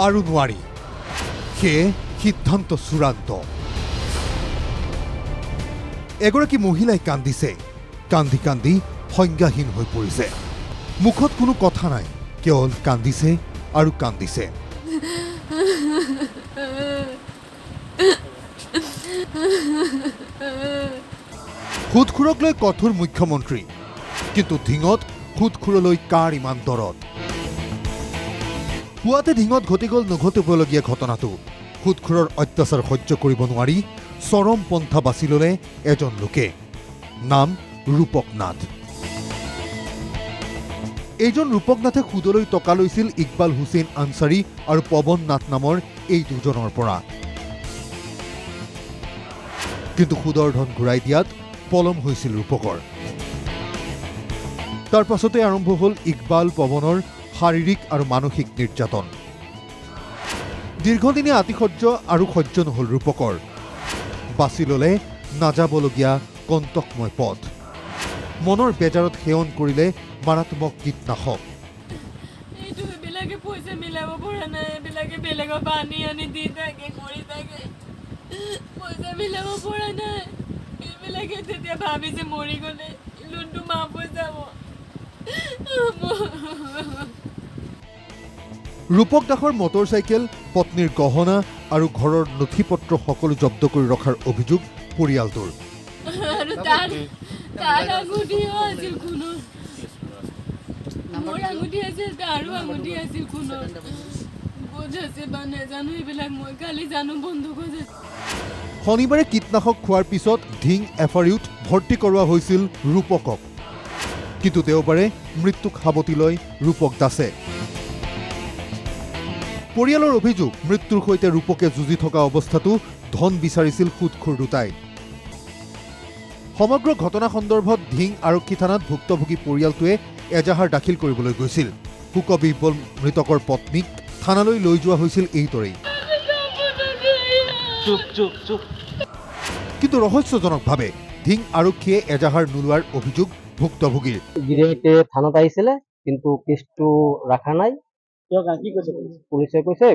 আৰু নোৱাৰি সেয়ে সিদ্ধান্ত চূড়ান্ত এগৰাকী মহিলাই কান্দিছে কান্দি কান্দি সংজ্ঞাহীন হৈ পৰিছে মুখত কোনো কথা নাই কেৱল কান্দিছে আৰু কান্দিছে খুদখুৰক লৈ কঠোৰ মুখ্যমন্ত্ৰী কিন্তু ধিঙত খুদখুৰলৈ কাৰ ইমান দৰদ পুৱাতে ধিঙত ঘটি গ'ল নঘটিবলগীয়া ঘটনাটো খুদখুৰৰ অত্যাচাৰ সহ্য কৰিব নোৱাৰি চৰম পন্থা বাছি ল'লে এজন লোকে নাম ৰূপক নাথ এইজন ৰূপক নাথে সুদলৈ টকা লৈছিল ইকবাল হুছেইন আনচাৰী আৰু পৱন নাথ নামৰ এই দুজনৰ পৰা কিন্তু সুদৰ ধন ঘূৰাই দিয়াত পলম হৈছিল ৰূপকৰ তাৰ পাছতে আৰম্ভ হ'ল ইকবাল পৱনৰ শাৰীৰিক আৰু মানসিক নিৰ্যাতন দীৰ্ঘদিনীয়া আতিশয্য আৰু সহ্য নহ'ল ৰূপকৰ বাছি ল'লে নাযাবলগীয়া কণ্টকময় পথ মনৰ বেজাৰত সেৱন কৰিলে মাৰাত্মক কীটনাশক পইচা মিলাব পৰা নাই এইবিলাকে বেলেগৰ পানী আনি দি থাকে কৰি থাকে পইচা মিলাব পৰা নাই এইবিলাকে তেতিয়া ভাবিছে মৰি গ'লে লোনটো মাফ হৈ যাব ৰূপক দাসৰ মটৰচাইকেল পত্নীৰ গহনা আৰু ঘৰৰ নথি পত্ৰ সকলো জব্দ কৰি ৰখাৰ অভিযোগ পৰিয়ালটোৰ আৰু তাৰ আঙুঠিও আছিল খুনৰ মোৰ আঙুঠি আছিল তাৰো আঙুঠি আছিল খুনৰ ক'ত আছে বা নেজানো এইবিলাক মই খালি জানো বন্ধুক আছে শনিবাৰে কীটনাশক খোৱাৰ পিছত ধিং এফআৰইউত ভৰ্তি কৰোৱা হৈছিল ৰূপকক কিন্তু দেওবাৰে মৃত্যুক সাৱটি লয় ৰূপক দাসে পৰিয়ালৰ অভিযোগ মৃত্যুৰ সৈতে ৰূপকে যুঁজি থকা অৱস্থাতো ধন বিচাৰিছিল খুদখুৰ দুটাই সমগ্ৰ ঘটনা সন্দৰ্ভত ধিং আৰক্ষী থানাত ভুক্তভোগী পৰিয়ালটোৱে এজাহাৰ দাখিল কৰিবলৈ গৈছিল শোকবিহ্বল মৃতকৰ পত্নীক থানালৈ লৈ যোৱা হৈছিল এইদৰেই কিন্তু ৰহস্যজনকভাৱে ধিং আৰক্ষীয়ে এজাহাৰ নোলোৱাৰ অভিযোগ ভুক্তভোগীৰ গিৰিহঁতে থানাত আহিছিলে কিন্তু কেছটো ৰখা নাই পুলিচে কৈছে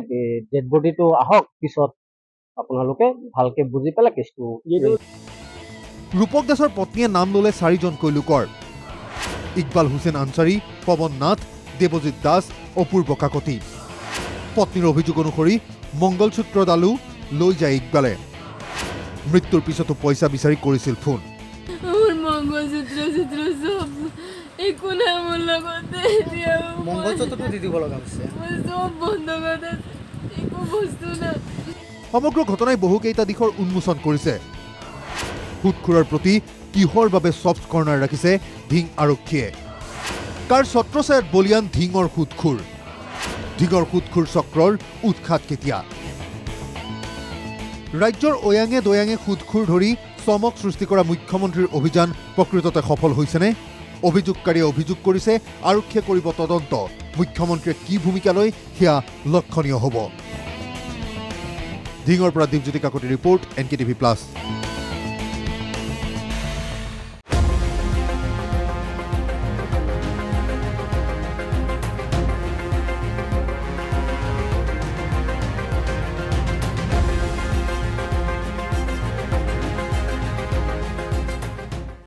ডেড বডিটো আহক পিছত আপোনালোকে ভালকে বুজি পেলাই কেছটো ৰূপক দাসৰ পত্নীয়ে নাম ল'লে 4জনকৈ লোকৰ ইকবাল হুছেইন আনচাৰী পৱন নাথ দেৱজিৎ দাস অপূৰ্ব কাকতি পত্নীৰ অভিযোগ অনুসৰি মংগলসূত্ৰডালো লৈ যায় ইকবালে মৃত্যুৰ পিছতো পইচা বিচাৰি কৰিছিল ফোন সমগ্ৰ ঘটনাই বহুকেইটা দিশৰ উন্মোচন কৰিছে খুদখুৰৰ প্ৰতি কিহৰ বাবে ছফ্ট কৰ্ণাৰ ৰাখিছে ধিং আৰক্ষীয়ে কাৰ ছত্ৰছায়াত বলিয়ান ধিঙৰ খুদখুৰ চক্ৰৰ উৎখাত কেতিয়া ৰাজ্যৰ অয়াঙে দয়াঙে খুদখুৰ ধৰি চমক সৃষ্টি কৰা মুখ্যমন্ত্ৰীৰ অভিযান প্ৰকৃততে সফল হৈছেনে অভিযোগকাৰীয়ে অভিযোগ কৰিছে আৰক্ষীয়ে কৰিব তদন্ত মুখ্যমন্ত্ৰীয়ে কি ভূমিকা লয় সেয়া লক্ষণীয় হ'ব ধিঙৰ পৰা দীপজ্যোতি কাকতিৰ ৰিপৰ্ট NKTV+।